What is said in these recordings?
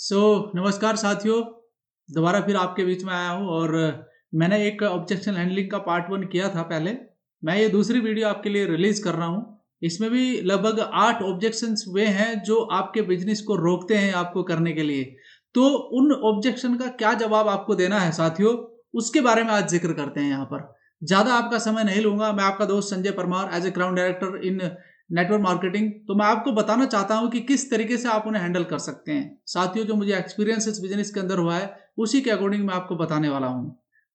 नमस्कार साथियों। दोबारा फिर आपके बीच में आया हूँ और मैंने एक ऑब्जेक्शन हैंडलिंग का पार्ट 1 किया था पहले। मैं ये दूसरी वीडियो आपके लिए रिलीज कर रहा हूँ। इसमें भी लगभग 8 ऑब्जेक्शंस वे हैं जो आपके बिजनेस को रोकते हैं आपको करने के लिए। तो उन ऑब्जेक्शन का क्या जवाब आपको देना है साथियों, उसके बारे में आज जिक्र करते हैं। यहाँ पर ज़्यादा आपका समय नहीं लूंगा। मैं आपका दोस्त Sanjay Parmar, as a crown director in network marketing. तो मैं आपको बताना चाहता हूं कि किस तरीके से आप उन्हें हैंडल कर सकते हैं। साथियों, जो मुझे एक्सपीरियंस इस बिजनेस के अंदर हुआ है उसी के अकॉर्डिंग मैं आपको बताने वाला हूं।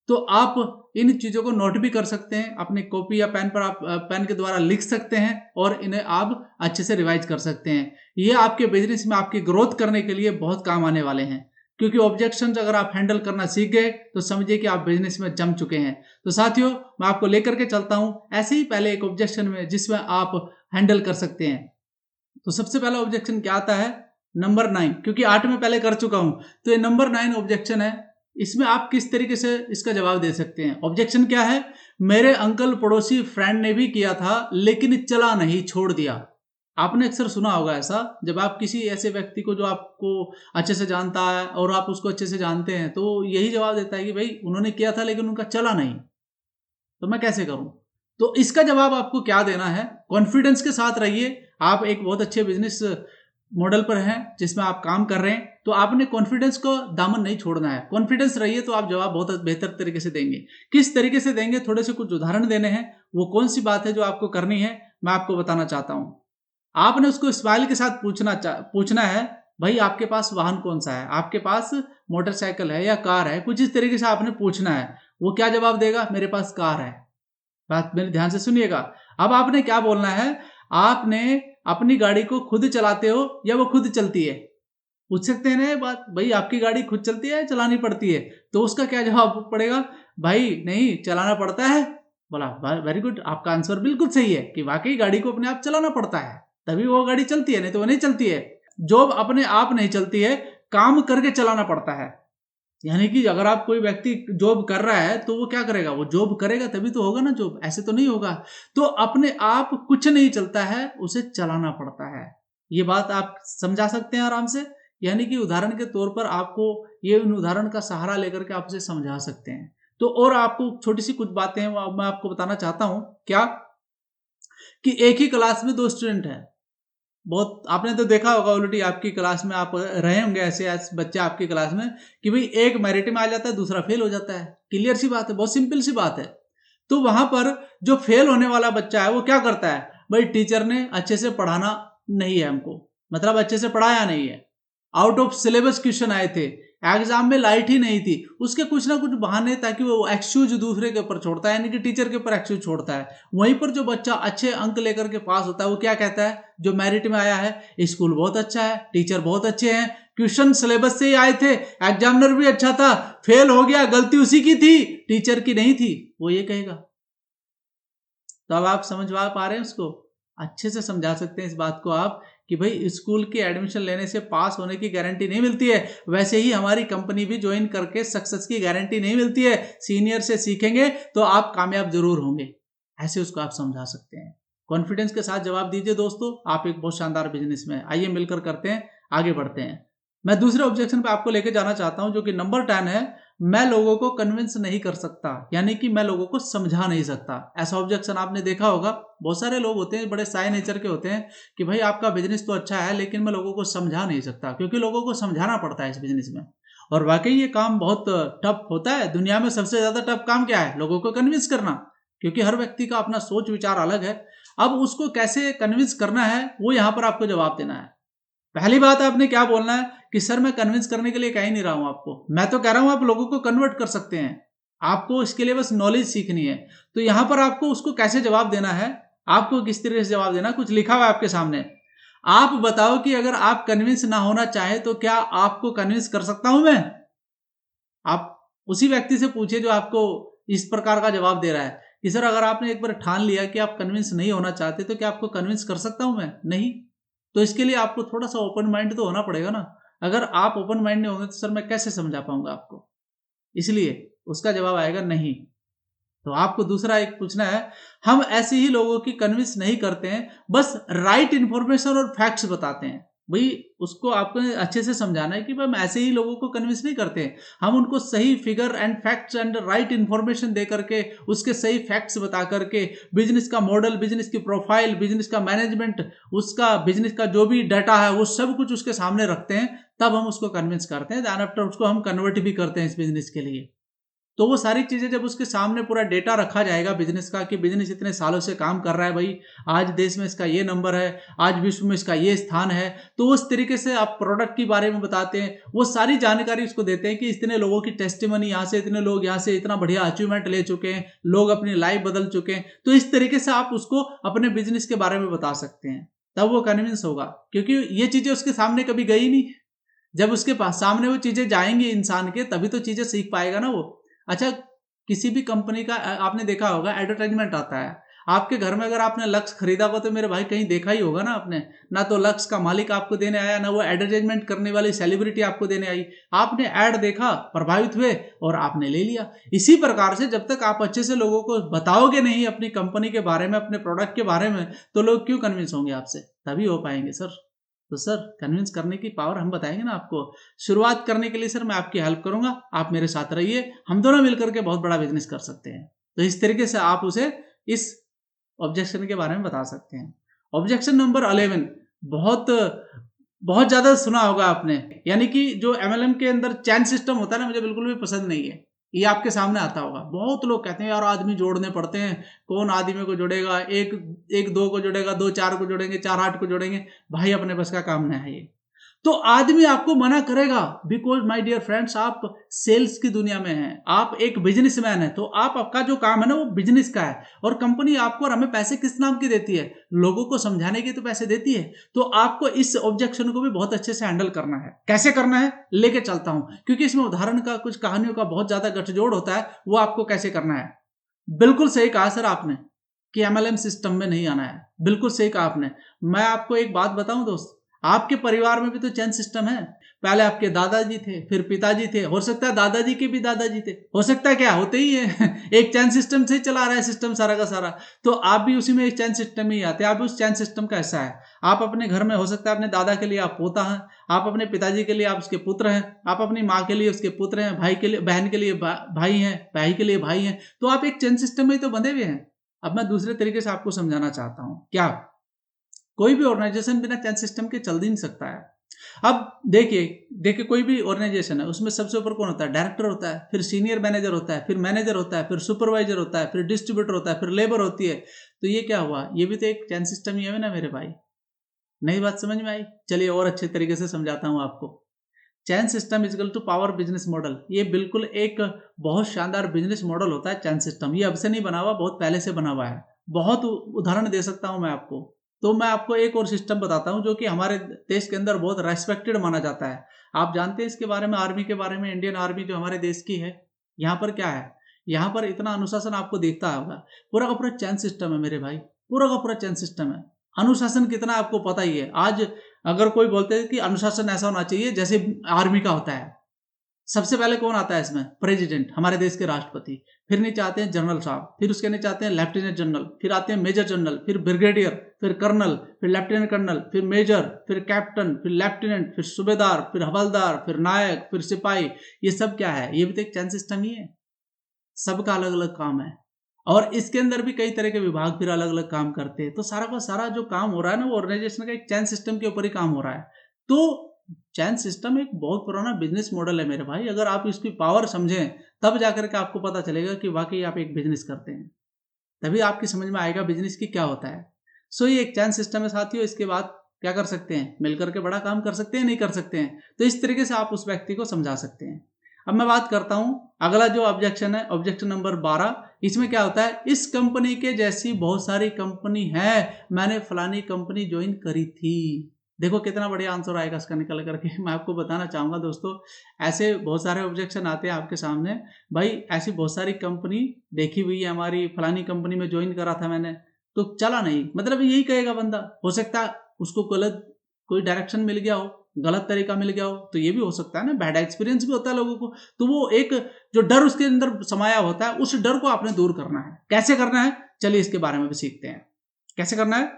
तो आप इन चीजों को नोट भी कर सकते हैं, अपनी कॉपी या पेन पर आप पेन के द्वारा लिख सकते हैं और इन्हें आप अच्छे से रिवाइज कर सकते हैं। ये आपके बिजनेस में आपकी ग्रोथ करने के लिए बहुत काम आने वाले हैं, क्योंकि ऑब्जेक्शंस अगर आप हैंडल करना सीख गए तो समझिए कि आप बिजनेस में जम चुके हैं। तो साथियों, मैं आपको लेकर के चलता हूं ऐसे ही पहले एक ऑब्जेक्शन में जिसमें आप हैंडल कर सकते हैं। तो सबसे पहला ऑब्जेक्शन क्या आता है? नंबर 9। क्योंकि 8 में पहले कर चुका हूं तो ये नंबर 9 ऑब्जेक्शन है। इसमें आप किस तरीके से इसका जवाब दे सकते हैं? ऑब्जेक्शन क्या है? मेरे अंकल पड़ोसी फ्रेंड ने भी किया था लेकिन चला नहीं, छोड़ दिया। आपने अक्सर सुना होगा ऐसा, जब आप किसी ऐसे व्यक्ति को जो आपको अच्छे से जानता है और आप उसको अच्छे से जानते हैं तो यही जवाब देता है कि भाई उन्होंने किया था लेकिन उनका चला नहीं, तो मैं कैसे करूं? तो इसका जवाब आपको क्या देना है? कॉन्फिडेंस के साथ रहिए। आप एक बहुत अच्छे बिजनेस मॉडल पर हैं जिसमें आप काम कर रहे हैं, तो आपने कॉन्फिडेंस को दामन नहीं छोड़ना है। कॉन्फिडेंस रहिए तो आप जवाब बहुत बेहतर तरीके से देंगे। किस तरीके से देंगे? थोड़े से कुछ उदाहरण देने हैं। वो कौन सी बात है जो आपको करनी है, मैं आपको बताना चाहता हूं। आपने उसको स्माइल के साथ पूछना है, भाई आपके पास वाहन कौन सा है? आपके पास मोटरसाइकिल है या कार है? कुछ इस तरीके से आपने पूछना है। वो क्या जवाब देगा? मेरे पास कार है। बात मेरे ध्यान से सुनिएगा। अब आपने क्या बोलना है? आपने अपनी गाड़ी को खुद चलाते हो या वो खुद चलती है? पूछ सकते हैं ना ये बात, भाई आपकी गाड़ी खुद चलती है, चलानी पड़ती है? तो उसका क्या जवाब पड़ेगा? भाई नहीं, चलाना पड़ता है। बोला वेरी गुड, आपका आंसर बिल्कुल सही है कि वाकई गाड़ी को अपने आप चलाना पड़ता है, तभी वो गाड़ी चलती है, नहीं तो वो नहीं चलती है। जॉब अपने आप नहीं चलती है, काम करके चलाना पड़ता है। यानी कि अगर आप कोई व्यक्ति जॉब कर रहा है तो वो क्या करेगा? वो जॉब करेगा तभी तो होगा ना जॉब, ऐसे तो नहीं होगा। तो अपने आप कुछ नहीं चलता है, उसे चलाना पड़ता है। ये बात आप समझा सकते हैं आराम से। यानी कि उदाहरण के तौर पर आपको ये उन उदाहरण का सहारा लेकर के आप उसे समझा सकते हैं। तो और आपको छोटी सी कुछ बातें हैं वो मैं आपको बताना चाहता हूं। क्या कि एक ही क्लास में 2 स्टूडेंट हैं। बहुत आपने तो देखा होगा, ऑलरेडी आपकी क्लास में आप रहे होंगे ऐसे बच्चे आपकी क्लास में कि भाई एक मेरिट में आ जाता है, दूसरा फेल हो जाता है। क्लियर सी बात है, बहुत सिंपल सी बात है। तो वहां पर जो फेल होने वाला बच्चा है वो क्या करता है? भाई टीचर ने अच्छे से पढ़ाना नहीं है हमको, मतलब अच्छे से पढ़ाया नहीं है, आउट ऑफ सिलेबस क्वेश्चन आए थे, एग्जाम में लाइट ही नहीं थी, उसके कुछ ना कुछ बहाने ताकि वो एक्सक्यूज दूसरे के ऊपर छोड़ता है, यानी कि टीचर के ऊपर एक्सक्यूज छोड़ता है। वहीं पर जो बच्चा अच्छे अंक लेकर के पास होता है वो क्या कहता है? जो मेरिट में आया है, स्कूल बहुत अच्छा है, टीचर बहुत अच्छे हैं, क्वेश्चन सिलेबस से ही आए थे, एग्जामिनर भी अच्छा था, फेल हो गया, गलती उसी की थी, टीचर की नहीं थी, वो ये कहेगा। तो अब आप समझ पा रहे हैं उसको? अच्छे से समझा सकते हैं इस बात को आप कि भाई स्कूल की एडमिशन लेने से पास होने की गारंटी नहीं मिलती है, वैसे ही हमारी कंपनी भी ज्वाइन करके सक्सेस की गारंटी नहीं मिलती है। सीनियर से सीखेंगे तो आप कामयाब जरूर होंगे। ऐसे उसको आप समझा सकते हैं। कॉन्फिडेंस के साथ जवाब दीजिए दोस्तों, आप एक बहुत शानदार बिजनेस में आइए मिलकर करते हैं, आगे बढ़ते हैं। मैं दूसरे ऑब्जेक्शन पे आपको लेके जाना चाहता हूं जो कि नंबर 10 है। मैं लोगों को कन्विंस नहीं कर सकता, यानी कि मैं लोगों को समझा नहीं सकता। ऐसा ऑब्जेक्शन आपने देखा होगा, बहुत सारे लोग होते हैं बड़े साय नेचर के होते हैं कि भाई आपका बिजनेस तो अच्छा है लेकिन मैं लोगों को समझा नहीं सकता, क्योंकि लोगों को समझाना पड़ता है इस बिजनेस में। और वाकई ये काम बहुत टफ होता है। दुनिया में सबसे ज्यादा टफ काम क्या है? लोगों को कन्विंस करना, क्योंकि हर व्यक्ति का अपना सोच विचार अलग है। अब उसको कैसे कन्विंस करना है वो यहां पर आपको जवाब देना है। पहली बात आपने क्या बोलना है कि सर मैं कन्विंस करने के लिए कह ही नहीं रहा हूं आपको, मैं तो कह रहा हूं आप लोगों को कन्वर्ट कर सकते हैं। आपको इसके लिए बस नॉलेज सीखनी है। तो यहां पर आपको उसको कैसे जवाब देना है, आपको किस तरह से जवाब देना, कुछ लिखा हुआ है आपके सामने। आप बताओ कि अगर आप कन्विंस ना होना चाहे तो क्या आपको कन्विंस कर सकता हूं मैं? आप उसी व्यक्ति से पूछिए जो आपको इस प्रकार का जवाब दे रहा है कि सर अगर आपने एक बार ठान लिया कि आप कन्विंस नहीं होना चाहते तो क्या आपको कन्विंस कर सकता हूं मैं? नहीं। तो इसके लिए आपको थोड़ा सा ओपन माइंड तो होना पड़ेगा ना। अगर आप ओपन माइंड नहीं होंगे तो सर मैं कैसे समझा पाऊंगा आपको? इसलिए उसका जवाब आएगा नहीं। तो आपको दूसरा एक पूछना है, हम ऐसे ही लोगों की कन्विंस नहीं करते हैं, बस राइट इंफॉर्मेशन और फैक्ट्स बताते हैं। भाई उसको आपको अच्छे से समझाना है कि भाई हम ऐसे ही लोगों को कन्विंस नहीं करते हैं, हम उनको सही figure and facts and right information दे करके, उसके सही फैक्ट्स बता करके, बिजनेस का मॉडल, बिजनेस की प्रोफाइल, बिजनेस का मैनेजमेंट, उसका बिजनेस का जो भी डाटा है वो सब कुछ उसके सामने रखते हैं, तब हम उसको कन्विंस करते हैं, देन आफ्टर उसको हम कन्वर्ट भी करते हैं इस बिजनेस के लिए। तो वो सारी चीजें जब उसके सामने पूरा डेटा रखा जाएगा बिजनेस का कि बिजनेस इतने सालों से काम कर रहा है भाई, आज देश में इसका ये नंबर है, आज विश्व में इसका ये स्थान है, तो उस तरीके से आप प्रोडक्ट के बारे में बताते हैं, वो सारी जानकारी उसको देते हैं कि इतने लोगों की टेस्टिमनी यहाँ से, इतने लोग यहाँ से इतना बढ़िया अचीवमेंट ले चुके हैं, लोग अपनी लाइफ बदल चुके हैं। तो इस तरीके से आप उसको अपने बिजनेस के बारे में बता सकते हैं, तब वो कन्विंस होगा, क्योंकि ये चीजें उसके सामने कभी गई नहीं। जब उसके पास सामने वो चीजें जाएंगी इंसान के, तभी तो चीजें सीख पाएगा ना वो। अच्छा, किसी भी कंपनी का आपने देखा होगा एडवर्टाइजमेंट आता है आपके घर में, अगर आपने लक्स खरीदा होगा तो मेरे भाई कहीं देखा ही होगा ना आपने, ना तो लक्स का मालिक आपको देने आया, ना वो एडवर्टाइजमेंट करने वाली सेलिब्रिटी आपको देने आई, आपने ऐड देखा, प्रभावित हुए और आपने ले लिया। इसी प्रकार से जब तक आप अच्छे से लोगों को बताओगे नहीं अपनी कंपनी के बारे में, अपने प्रोडक्ट के बारे में, तो लोग क्यों कन्विंस होंगे आपसे, तभी हो पाएंगे सर। तो सर कन्विंस करने की पावर हम बताएंगे ना आपको। शुरुआत करने के लिए सर मैं आपकी हेल्प करूंगा, आप मेरे साथ रहिए, हम दोनों मिलकर के बहुत बड़ा बिजनेस कर सकते हैं। तो इस तरीके से आप उसे इस ऑब्जेक्शन के बारे में बता सकते हैं। ऑब्जेक्शन नंबर 11 बहुत बहुत ज्यादा सुना होगा आपने, यानी कि जो एमएलएम के अंदर चैन सिस्टम होता है ना, मुझे बिल्कुल भी पसंद नहीं है। ये आपके सामने आता होगा, बहुत लोग कहते हैं यार आदमी जोड़ने पड़ते हैं, कौन आदमी को जोड़ेगा, एक एक दो को जोड़ेगा, दो चार को जोड़ेंगे, चार आठ को जोड़ेंगे, भाई अपने बस का काम नहीं है ये। तो आदमी आपको मना करेगा, बिकॉज माय डियर फ्रेंड्स आप सेल्स की दुनिया में हैं, आप एक बिजनेसमैन है, तो आपका जो काम है ना वो बिजनेस का है, और कंपनी आपको और हमें पैसे किस नाम की देती है, लोगों को समझाने के तो पैसे देती है। तो आपको इस ऑब्जेक्शन को भी बहुत अच्छे से हैंडल करना है। कैसे करना है लेके चलता हूं, क्योंकि इसमें उदाहरण का, कुछ कहानियों का बहुत ज्यादा गठजोड़ होता है, वो आपको कैसे करना है। बिल्कुल सही कहा सर आपने कि एमएलएम सिस्टम में नहीं आना है, बिल्कुल सही कहा आपने। मैं आपको एक बात बताऊं दोस्त, आपके परिवार में भी तो चैन सिस्टम है। पहले आपके दादाजी थे, फिर पिताजी थे, हो सकता है दादाजी के भी दादाजी थे, हो सकता है क्या होते ही है एक चैन सिस्टम से ही चला रहा है सिस्टम सारा का सारा। तो आप भी उसी में एक चैन सिस्टम ही आते हैं, आप भी उस चैन सिस्टम का हिस्सा है। आप अपने घर में हो सकता है अपने दादा के लिए आप पोता हैं, आप अपने पिताजी के लिए आप उसके पुत्र हैं, आप अपनी माँ के लिए उसके पुत्र हैं, भाई के लिए, बहन के लिए भाई हैं, भाई के लिए भाई हैं, तो आप एक चैन सिस्टम में ही तो बंधे हुए हैं। अब मैं दूसरे तरीके से आपको समझाना चाहता हूं, क्या कोई भी ऑर्गेनाइजेशन बिना चैन सिस्टम के चल ही नहीं सकता है। अब देखिए देखिए कोई भी ऑर्गेनाइजेशन है, उसमें सबसे ऊपर कौन होता है, डायरेक्टर होता है, फिर सीनियर मैनेजर होता है, फिर मैनेजर होता है, फिर सुपरवाइजर होता है, फिर डिस्ट्रीब्यूटर होता है, फिर लेबर होती है। तो ये क्या हुआ, ये भी तो एक चैन सिस्टम ही है ना मेरे भाई। नई बात समझ में आई, चलिए और अच्छे तरीके से समझाता हूं आपको। Chain system is equal to power business model, ये बिल्कुल एक बहुत शानदार बिजनेस मॉडल होता है चैन सिस्टम। ये अब से नहीं बना हुआ, बहुत पहले से बना हुआ है। बहुत उदाहरण दे सकता हूं मैं आपको। तो मैं आपको एक और सिस्टम बताता हूं जो कि हमारे देश के अंदर बहुत रेस्पेक्टेड माना जाता है। आप जानते हैं इसके बारे में, आर्मी के बारे में, इंडियन आर्मी जो हमारे देश की है, यहाँ पर क्या है, यहाँ पर इतना अनुशासन आपको देखता होगा, पूरा का पूरा चैन सिस्टम है मेरे भाई, पूरा का पूरा चैन सिस्टम है। अनुशासन कितना आपको पता ही है। आज अगर कोई बोलते हैं कि अनुशासन ऐसा होना चाहिए जैसे आर्मी का होता है, सबसे पहले कौन आता है इसमें, प्रेसिडेंट, हमारे देश के राष्ट्रपति, फिर नीचे आते हैं जनरल साहब, फिर उसके नीचे आते हैं लेफ्टिनेंट जनरल, फिर आते हैं मेजर जनरल, फिर ब्रिगेडियर, फिर कर्नल, फिर लेफ्टिनेंट कर्नल, फिर मेजर, फिर कैप्टन, फिर लेफ्टिनेंट, फिर सूबेदार, फिर हवलदार, फिर नायक, फिर सिपाही। ये सब क्या है, ये भी तो एक चैन सिस्टम ही है, सबका अलग अलग काम है, और इसके अंदर भी कई तरह के विभाग फिर अलग अलग काम करते हैं। तो सारा का सारा जो काम हो रहा है ना, वो ऑर्गेनाइजेशन का एक चैन सिस्टम के ऊपर ही काम हो रहा है। तो चैन सिस्टम एक बहुत पुराना बिजनेस मॉडल है मेरे भाई। अगर आप इसकी पावर समझें तब जाकर के आपको पता चलेगा कि वाकई आप एक बिजनेस करते हैं, तभी आपकी समझ में आएगा बिजनेस की क्या होता है। सो ये एक चैन सिस्टम है साथियों। इसके बाद क्या कर सकते हैं, मिलकर के बड़ा काम कर सकते हैं, नहीं कर सकते हैं। तो इस तरीके से आप उस व्यक्ति को समझा सकते हैं। अब मैं बात करता हूं अगला जो ऑब्जेक्शन है, ऑब्जेक्शन नंबर 12। इसमें क्या होता है, इस कंपनी के जैसी बहुत सारी कंपनी है, मैंने फलानी कंपनी ज्वाइन करी थी। देखो कितना बढ़िया आंसर आएगा इसका निकल करके। मैं आपको बताना चाहूंगा दोस्तों, ऐसे बहुत सारे ऑब्जेक्शन आते हैं आपके सामने। भाई ऐसी बहुत सारी कंपनी देखी हुई है हमारी, फलानी कंपनी में ज्वाइन करा था मैंने, तो चला नहीं, मतलब यही कहेगा बंदा। हो सकता है उसको गलत कोई डायरेक्शन मिल गया हो, गलत तरीका मिल गया हो, तो ये भी हो सकता है ना, बैड एक्सपीरियंस भी होता है लोगों को। तो वो एक जो डर उसके अंदर समाया होता है, उस डर को आपने दूर करना है। कैसे करना है, चलिए इसके बारे में भी सीखते हैं। कैसे करना है,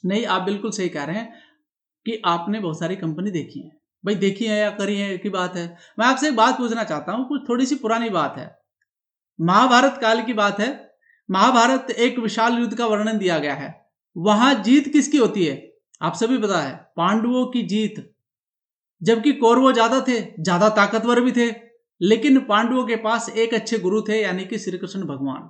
नहीं आप बिल्कुल सही कह रहे हैं। कि आपने बहुत सारी कंपनी देखी है, भाई देखी है या करी है की बात है। मैं आपसे एक बात पूछना चाहता हूं, कुछ थोड़ी सी पुरानी बात है, महाभारत काल की बात है। महाभारत एक विशाल युद्ध का वर्णन दिया गया है, वहां जीत किसकी होती है आप सभी पता है, पांडवों की जीत। जबकि कौरव ज्यादा थे, ज्यादा ताकतवर भी थे, लेकिन पांडवों के पास एक अच्छे गुरु थे, यानी कि श्री कृष्ण भगवान।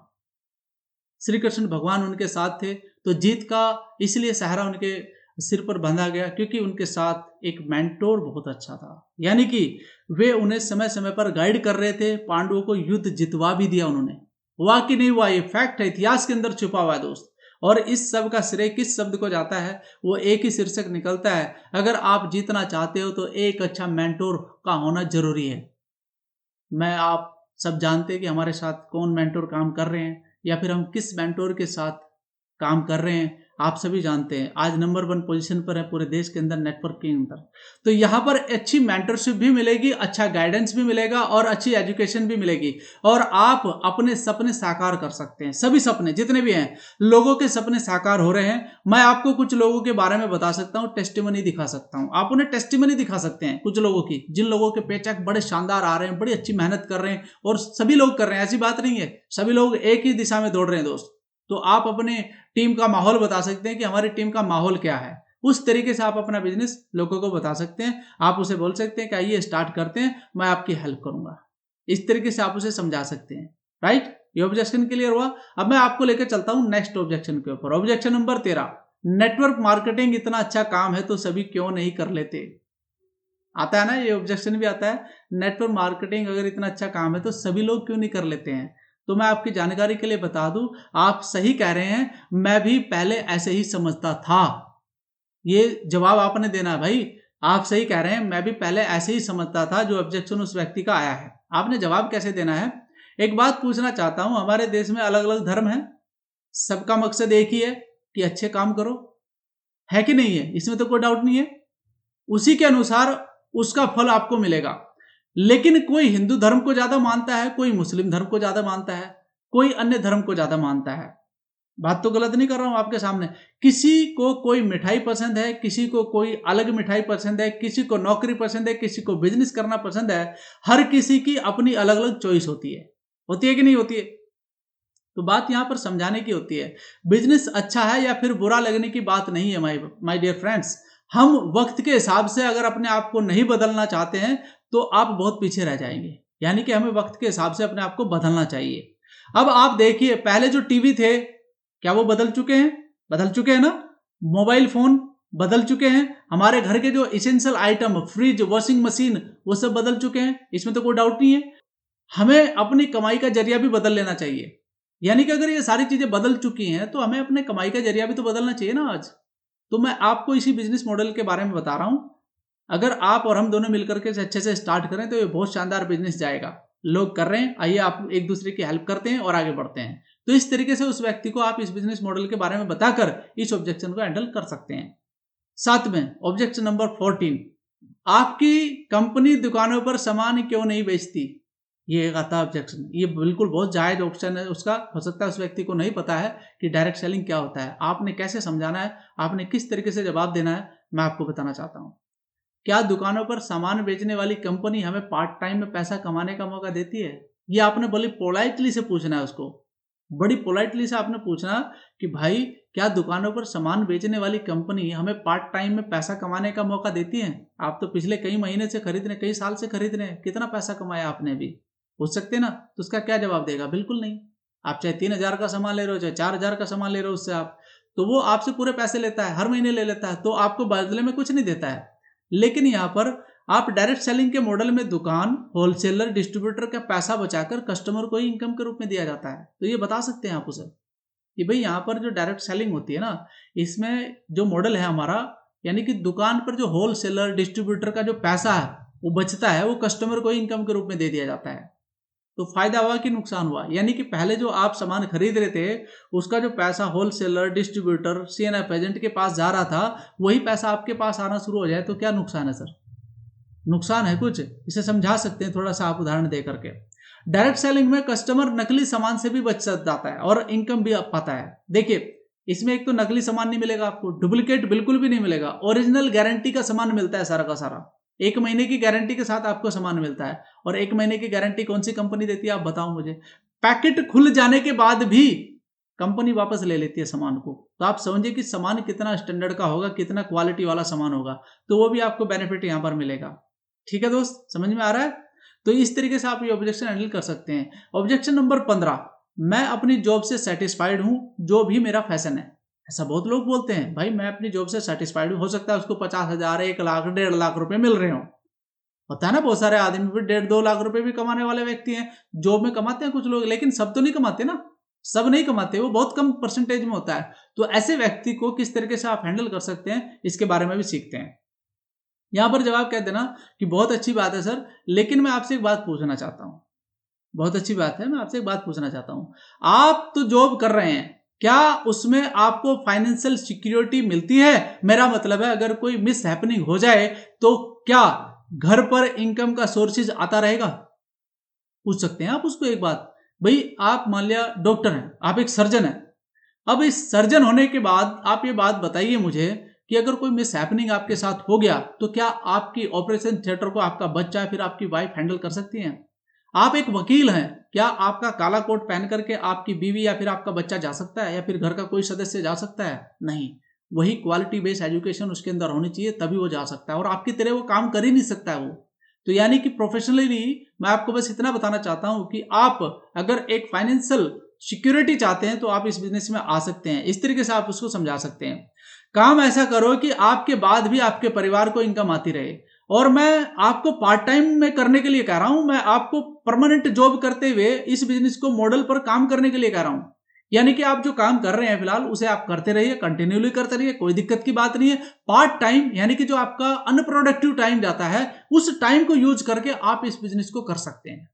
श्री कृष्ण भगवान उनके साथ थे, तो जीत का इसलिए सहारा उनके सिर पर बंधा गया क्योंकि उनके साथ एक मेंटोर बहुत अच्छा था, यानी कि वे उन्हें समय समय पर गाइड कर रहे थे। पांडवों को युद्ध जितवा भी दिया उन्होंने। हुआ कि नहीं हुआ, ये फैक्ट है, इतिहास के अंदर छुपा हुआ है दोस्त। और इस सब का श्रेय किस शब्द को जाता है, वो एक ही शीर्षक निकलता है, अगर आप जीतना चाहते हो तो एक अच्छा मेंटोर का होना जरूरी है। मैं आप सब जानते हैं कि हमारे साथ कौन मेंटोर काम कर रहे हैं या फिर हम किस मेंटोर के साथ काम कर रहे हैं, आप सभी जानते हैं। आज नंबर 1 पोजीशन पर है पूरे देश के अंदर नेटवर्क के अंदर। तो यहाँ पर अच्छी मेंटरशिप भी मिलेगी, अच्छा गाइडेंस भी मिलेगा और अच्छी एजुकेशन भी मिलेगी, और आप अपने सपने साकार कर सकते हैं। सभी सपने जितने भी हैं, लोगों के सपने साकार हो रहे हैं। मैं आपको कुछ लोगों के बारे में बता सकता हूँ, टेस्टिमनी दिखा सकता हूँ। आप उन्हें टेस्टिमनी दिखा सकते हैं कुछ लोगों की, जिन लोगों के पेचेक बड़े शानदार आ रहे हैं, बड़ी अच्छी मेहनत कर रहे हैं, और सभी लोग कर रहे हैं, ऐसी बात नहीं है, सभी लोग एक ही दिशा में दौड़ रहे हैं दोस्त। तो आप अपने टीम का माहौल बता सकते हैं कि हमारी टीम का माहौल क्या है, उस तरीके से आप अपना बिजनेस लोगों को बता सकते हैं। आप उसे बोल सकते हैं कि आइए स्टार्ट करते हैं, मैं आपकी हेल्प करूंगा। इस तरीके से आप उसे समझा सकते हैं, राइट। ये ऑब्जेक्शन क्लियर हुआ। अब मैं आपको लेकर चलता हूं नेक्स्ट ऑब्जेक्शन के ऊपर। ऑब्जेक्शन नंबर 13, नेटवर्क मार्केटिंग इतना अच्छा काम है तो सभी क्यों नहीं कर लेते। आता है ना, ये ऑब्जेक्शन भी आता है, नेटवर्क मार्केटिंग अगर इतना अच्छा काम है तो सभी लोग क्यों नहीं कर लेते हैं। तो मैं आपकी जानकारी के लिए बता दूं, आप सही कह रहे हैं, मैं भी पहले ऐसे ही समझता था। ये जवाब आपने देना है भाई, आप सही कह रहे हैं, मैं भी पहले ऐसे ही समझता था जो ऑब्जेक्शन उस व्यक्ति का आया है। आपने जवाब कैसे देना है, एक बात पूछना चाहता हूं, हमारे देश में अलग अलग धर्म है, सबका मकसद एक ही है कि अच्छे काम करो, है कि नहीं है, इसमें तो कोई डाउट नहीं है। उसी के अनुसार उसका फल आपको मिलेगा। लेकिन कोई हिंदू धर्म को ज्यादा मानता है, कोई मुस्लिम धर्म को ज्यादा मानता है, कोई अन्य धर्म को ज्यादा मानता है। बात तो गलत नहीं कर रहा हूं आपके सामने। किसी को कोई मिठाई पसंद है, किसी को कोई अलग मिठाई पसंद है, किसी को नौकरी पसंद है, किसी को बिजनेस करना पसंद है। हर किसी की अपनी अलग अलग चॉइस होती है कि नहीं होती है। तो बात यहां पर समझाने की होती है, बिजनेस अच्छा है या फिर बुरा लगने की बात नहीं है माय डियर फ्रेंड्स। हम वक्त के हिसाब से अगर अपने आप को नहीं बदलना चाहते हैं तो आप बहुत पीछे रह जाएंगे, यानी कि हमें वक्त के हिसाब से अपने आप को बदलना चाहिए। अब आप देखिए, पहले जो टीवी थे क्या वो बदल चुके हैं, बदल चुके हैं ना। मोबाइल फोन बदल चुके हैं, हमारे घर के जो essential item fridge washing machine वो सब बदल चुके हैं, इसमें तो कोई डाउट नहीं है। हमें अपनी कमाई का जरिया भी बदल लेना चाहिए, यानी कि अगर ये सारी चीजें बदल चुकी हैं तो हमें अपने कमाई का जरिया भी तो बदलना चाहिए ना आज। तो मैं आपको इसी बिजनेस मॉडल के बारे में बता रहा हूं। अगर आप और हम दोनों मिलकर के अच्छे से स्टार्ट करें तो ये बहुत शानदार बिजनेस जाएगा। लोग कर रहे हैं, आइए आप एक दूसरे की हेल्प करते हैं और आगे बढ़ते हैं। तो इस तरीके से उस व्यक्ति को आप इस बिजनेस मॉडल के बारे में बताकर इस ऑब्जेक्शन को हैंडल कर सकते हैं। साथ में ऑब्जेक्शन नंबर 14, आपकी कंपनी दुकानों पर सामान क्यों नहीं बेचती। ये एक आता ऑब्जेक्शन, ये बिल्कुल बहुत जायज ऑप्शन है उसका। हो सकता है उस व्यक्ति को नहीं पता है कि डायरेक्ट सेलिंग क्या होता है। आपने कैसे समझाना है, आपने किस तरीके से जवाब देना है, मैं आपको बताना चाहता हूं। क्या दुकानों पर सामान बेचने वाली कंपनी हमें पार्ट टाइम में पैसा कमाने का मौका देती है। ये आपने बड़ी पोलाइटली से पूछना है उसको, बड़ी पोलाइटली से आपने पूछना कि भाई क्या दुकानों पर सामान बेचने वाली कंपनी हमें पार्ट टाइम में पैसा कमाने का मौका देती है। आप तो पिछले कई महीने से खरीद रहे, कई साल से खरीद रहे हैं, कितना पैसा कमाया आपने भी, पूछ सकते ना। तो उसका क्या जवाब देगा, बिल्कुल नहीं। आप चाहे 3,000 का सामान ले रहे हो, चाहे 4,000 का सामान ले रहे हो उससे आप, तो वो आपसे पूरे पैसे लेता है, हर महीने ले लेता है, तो आपको बदले में कुछ नहीं देता है। लेकिन यहाँ पर आप डायरेक्ट सेलिंग के मॉडल में दुकान होलसेलर डिस्ट्रीब्यूटर का पैसा बचाकर कस्टमर को ही इनकम के रूप में दिया जाता है। तो ये बता सकते हैं आप उसे कि भाई यहाँ पर जो डायरेक्ट सेलिंग होती है ना, इसमें जो मॉडल है हमारा, यानी कि दुकान पर जो होलसेलर डिस्ट्रीब्यूटर का जो पैसा है वो बचता है, वो कस्टमर को ही इनकम के रूप में दे दिया जाता है। तो फायदा हुआ कि नुकसान हुआ, यानी कि पहले जो आप सामान खरीद रहे थे उसका जो पैसा होलसेलर डिस्ट्रीब्यूटर सीएनएफ एजेंट के पास जा रहा था, वही पैसा आपके पास आना शुरू हो जाए तो क्या नुकसान है सर। नुकसान है कुछ, इसे समझा सकते हैं थोड़ा सा आप उदाहरण दे करके। डायरेक्ट सेलिंग में कस्टमर नकली सामान से भी बच जाता है और इनकम भी पाता है। देखिए इसमें एक तो नकली सामान नहीं मिलेगा आपको, डुप्लीकेट बिल्कुल भी नहीं मिलेगा, ओरिजिनल गारंटी का सामान मिलता है सारा का सारा। 1 महीने की गारंटी के साथ आपको सामान मिलता है। और 1 महीने की गारंटी कौन सी कंपनी देती है आप बताओ मुझे? पैकेट खुल जाने के बाद भी कंपनी वापस ले लेती है सामान को। तो आप समझिए कि सामान कितना स्टैंडर्ड का होगा, कितना क्वालिटी वाला सामान होगा, तो वो भी आपको बेनिफिट यहां पर मिलेगा। ठीक है दोस्त, समझ में आ रहा है? तो इस तरीके से आप ये ऑब्जेक्शन हैंडल कर सकते हैं। ऑब्जेक्शन नंबर 15, मैं अपनी जॉब से सेटिस्फाइड हूं, जो भी मेरा फैशन है। ऐसा बहुत लोग बोलते हैं, भाई मैं अपनी जॉब से सेटिस्फाइड हूं, हो सकता है उसको 50,000, 1 लाख, 1.5 लाख रुपए मिल रहे हो। होता है ना, बहुत सारे आदमी भी 1.5-2 लाख रुपए भी कमाने वाले व्यक्ति हैं, जॉब में कमाते हैं कुछ लोग, लेकिन सब तो नहीं कमाते ना, सब नहीं कमाते, वो बहुत कम परसेंटेज में होता है। तो ऐसे व्यक्ति को किस तरीके से आप हैंडल कर सकते हैं, इसके बारे में भी सीखते हैं। यहां पर जवाब कहते हैं ना कि बहुत अच्छी बात है सर, लेकिन मैं आपसे एक बात पूछना चाहता हूं। बहुत अच्छी बात है, मैं आपसे एक बात पूछना चाहता हूं। आप तो जॉब कर रहे हैं, क्या उसमें आपको फाइनेंशियल सिक्योरिटी मिलती है? मेरा मतलब है अगर कोई मिस हैपनिंग हो जाए तो क्या घर पर इनकम का सोर्सेज आता रहेगा? पूछ सकते हैं आप उसको एक बात। भाई आप मान लिया डॉक्टर हैं, आप एक सर्जन हैं, अब इस सर्जन होने के बाद आप ये बात बताइए मुझे कि अगर कोई मिस हैपनिंग आपके साथ हो गया तो क्या आपकी ऑपरेशन थिएटर को आपका बच्चा या फिर आपकी वाइफ हैंडल कर सकती हैं? आप एक वकील हैं, क्या आपका काला कोट पहन करके आपकी बीवी या फिर आपका बच्चा जा सकता है या फिर घर का कोई सदस्य जा सकता है? नहीं। वही क्वालिटी बेस्ड एजुकेशन उसके अंदर होनी चाहिए, तभी वो जा सकता है, और आपकी तरह वो काम कर ही नहीं सकता है वो। तो यानी कि प्रोफेशनली मैं आपको बस इतना बताना चाहता हूं कि आप अगर एक फाइनेंशियल सिक्योरिटी चाहते हैं तो आप इस बिजनेस में आ सकते हैं। इस तरीके से आप उसको समझा सकते हैं। काम ऐसा करो कि आपके बाद भी आपके परिवार को इनकम आती रहे। और मैं आपको पार्ट टाइम में करने के लिए कह रहा हूं, मैं आपको परमानेंट जॉब करते हुए इस बिजनेस को मॉडल पर काम करने के लिए कह रहा हूं। यानी कि आप जो काम कर रहे हैं फिलहाल उसे आप करते रहिए, कंटिन्यूली करते रहिए, कोई दिक्कत की बात नहीं है। पार्ट टाइम यानी कि जो आपका अनप्रोडक्टिव टाइम जाता है, उस टाइम को यूज करके आप इस बिजनेस को कर सकते हैं।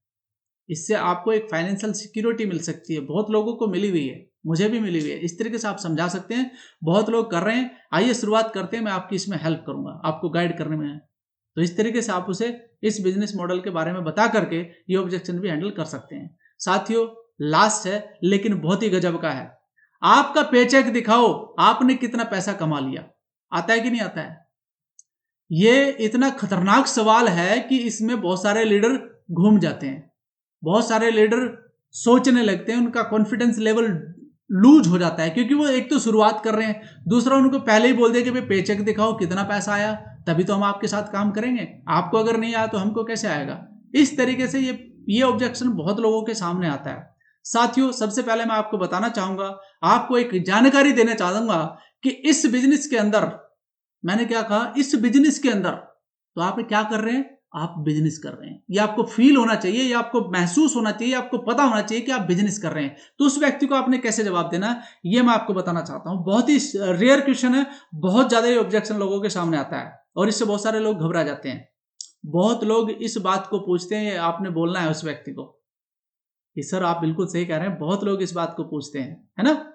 इससे आपको एक फाइनेंशियल सिक्योरिटी मिल सकती है, बहुत लोगों को मिली हुई है, मुझे भी मिली हुई है। इस तरीके से आप समझा सकते हैं, बहुत लोग कर रहे हैं। आइए शुरुआत करते हैं, मैं आपकी इसमें हेल्प करूंगा, आपको गाइड करने में। तो इस तरीके से आप उसे इस बिजनेस मॉडल के बारे में बता करके ये ऑब्जेक्शन भी हैंडल कर सकते हैं। साथियों, लास्ट है लेकिन बहुत ही गजब का है। आपका पेचेक दिखाओ, आपने कितना पैसा कमा लिया। आता है कि नहीं आता है? ये इतना खतरनाक सवाल है कि इसमें बहुत सारे लीडर घूम जाते हैं, बहुत सारे लीडर सोचने लगते हैं, उनका कॉन्फिडेंस लेवल लूज हो जाता है, क्योंकि वो एक तो शुरुआत कर रहे हैं, दूसरा उनको पहले ही बोल दिया कि भाई पेचेक दिखाओ कितना पैसा आया, तभी तो हम आपके साथ काम करेंगे, आपको अगर नहीं आया तो हमको कैसे आएगा। इस तरीके से ये ऑब्जेक्शन बहुत लोगों के सामने आता है। साथियों, सबसे पहले मैं आपको बताना चाहूंगा, आपको एक जानकारी देना चाहूंगा कि इस बिजनेस के अंदर, मैंने क्या कहा, इस बिजनेस के अंदर तो आप क्या कर रहे हैं, आप बिजनेस कर रहे हैं। ये आपको फील होना चाहिए, ये आपको महसूस होना चाहिए, आपको पता होना चाहिए कि आप बिजनेस कर रहे हैं। तो उस व्यक्ति को आपने कैसे जवाब देना है, ये मैं आपको बताना चाहता हूं। बहुत ही रेयर क्वेश्चन है, बहुत ज्यादा ये ऑब्जेक्शन लोगों के सामने आता है और इससे बहुत सारे लोग घबरा जाते हैं। बहुत लोग इस बात को पूछते हैं, आपने बोलना है उस व्यक्ति को कि सर आप बिल्कुल सही कह रहे हैं, बहुत लोग इस बात को पूछते हैं, है ना।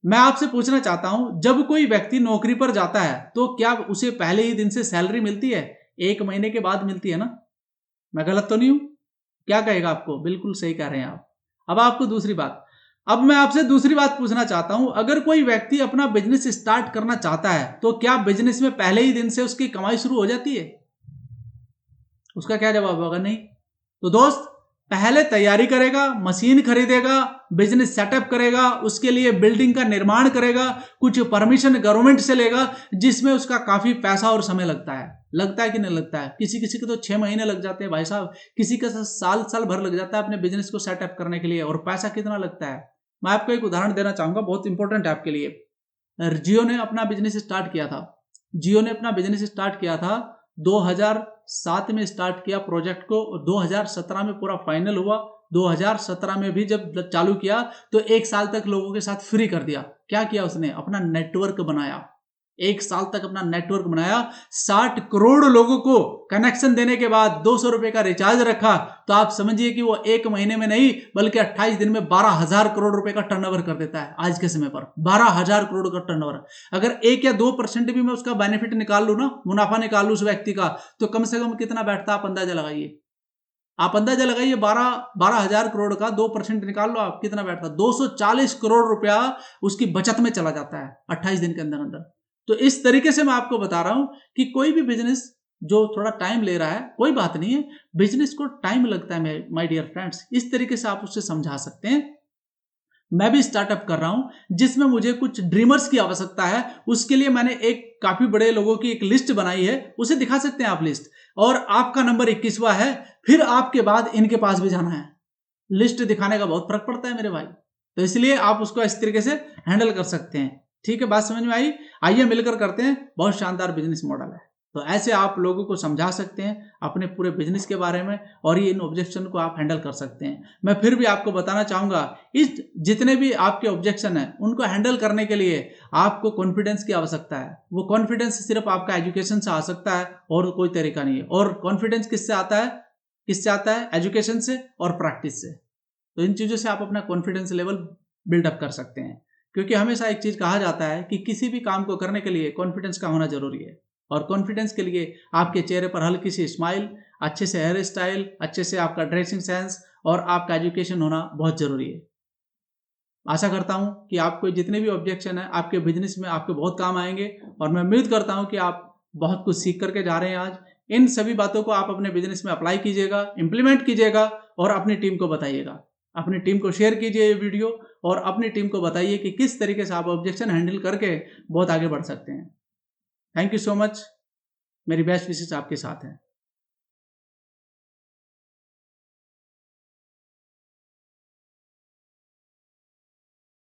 मैं आपसे पूछना चाहता हूं, जब कोई व्यक्ति नौकरी पर जाता है तो क्या उसे पहले ही दिन से सैलरी मिलती है? 1 महीने के बाद मिलती है ना। मैं गलत तो नहीं हूं? क्या कहेगा आपको? बिल्कुल सही कह रहे हैं आप। अब मैं आपसे दूसरी बात पूछना चाहता हूं, अगर कोई व्यक्ति अपना बिजनेस स्टार्ट करना चाहता है तो क्या बिजनेस में पहले ही दिन से उसकी कमाई शुरू हो जाती है? उसका क्या जवाब होगा? नहीं। तो दोस्त, पहले तैयारी करेगा, मशीन खरीदेगा, बिजनेस सेटअप करेगा, उसके लिए बिल्डिंग का निर्माण करेगा, कुछ परमिशन गवर्नमेंट से लेगा, जिसमें उसका काफी पैसा और समय लगता है कि नहीं लगता है? किसी किसी के तो 6 महीने लग जाते हैं भाई साहब, किसी का साल भर लग जाता है अपने बिजनेस को सेटअप करने के लिए। और पैसा कितना लगता है, मैं आपको एक उदाहरण देना चाहूंगा, बहुत इंपॉर्टेंट है आपके लिए। जियो ने अपना बिजनेस स्टार्ट किया था 2007 में स्टार्ट किया प्रोजेक्ट को, 2017 में पूरा फाइनल हुआ। 2017 में भी जब चालू किया तो 1 साल तक लोगों के साथ फ्री कर दिया। क्या किया उसने? अपना नेटवर्क बनाया। 1 साल तक अपना नेटवर्क बनाया, 60 करोड़ लोगों को कनेक्शन देने के बाद 200 रुपए का रिचार्ज रखा। तो आप समझिए कि वो 1 महीने में नहीं बल्कि 28 दिन में 12,000 करोड़ रुपए का टर्नओवर कर देता है। आज के समय पर 12,000 करोड़ का टर्नओवर, अगर 1 या 2% भी मैं उसका बेनिफिट निकाल लू ना, मुनाफा निकाल लू उस व्यक्ति का, तो कम से कम कितना बैठता है आप अंदाजा लगाइए। आप अंदाजा लगाइए 12,000 करोड़ का 2% निकाल लो आप, कितना बैठता है? 240 करोड़ रुपया उसकी बचत में चला जाता है 28 दिन के अंदर अंदर। तो इस तरीके से मैं आपको बता रहा हूं कि कोई भी बिजनेस जो थोड़ा टाइम ले रहा है, कोई बात नहीं है, बिजनेस को टाइम लगता है माय डियर फ्रेंड्स, इस तरीके से आप उससे समझा सकते हैं। मैं भी स्टार्टअप कर रहा हूं जिसमें मुझे कुछ ड्रीमर्स की आवश्यकता है, उसके लिए मैंने एक काफी बड़े लोगों की एक लिस्ट बनाई है, उसे दिखा सकते हैं आप लिस्ट, और आपका नंबर 21वां है, फिर आपके बाद इनके पास भी जाना है। लिस्ट दिखाने का बहुत फर्क पड़ता है मेरे भाई, तो इसलिए आप उसको इस तरीके से हैंडल कर सकते हैं। ठीक है, बात समझ में आई? आइए मिलकर करते हैं, बहुत शानदार बिजनेस मॉडल है। तो ऐसे आप लोगों को समझा सकते हैं अपने पूरे बिजनेस के बारे में, और ये इन ऑब्जेक्शन को आप हैंडल कर सकते हैं। मैं फिर भी आपको बताना चाहूंगा, इस जितने भी आपके ऑब्जेक्शन हैं उनको हैंडल करने के लिए आपको कॉन्फिडेंस की आवश्यकता है। वो कॉन्फिडेंस सिर्फ आपका एजुकेशन से आ सकता है और कोई तरीका नहीं है। और कॉन्फिडेंस किससे आता है? किससे आता है? एजुकेशन से और प्रैक्टिस से। तो इन चीज़ों से आप अपना कॉन्फिडेंस लेवल बिल्डअप कर सकते हैं, क्योंकि हमेशा एक चीज़ कहा जाता है कि किसी भी काम को करने के लिए कॉन्फिडेंस का होना जरूरी है। और कॉन्फिडेंस के लिए आपके चेहरे पर हल्की सी स्माइल, अच्छे से हेयर स्टाइल, अच्छे से आपका ड्रेसिंग सेंस और आपका एजुकेशन होना बहुत जरूरी है। आशा करता हूं कि आपको जितने भी ऑब्जेक्शन है आपके बिजनेस में आपके बहुत काम आएंगे, और मैं उम्मीद करता हूं कि आप बहुत कुछ सीख करके जा रहे हैं आज। इन सभी बातों को आप अपने बिजनेस में अप्लाई कीजिएगा, इंप्लीमेंट कीजिएगा, और अपनी टीम को बताइएगा। अपनी टीम को शेयर कीजिए ये वीडियो, और अपनी टीम को बताइए कि किस तरीके से आप ऑब्जेक्शन हैंडल करके बहुत आगे बढ़ सकते हैं। Thank you so much. मेरी बेस्ट विशेष आपके साथ है।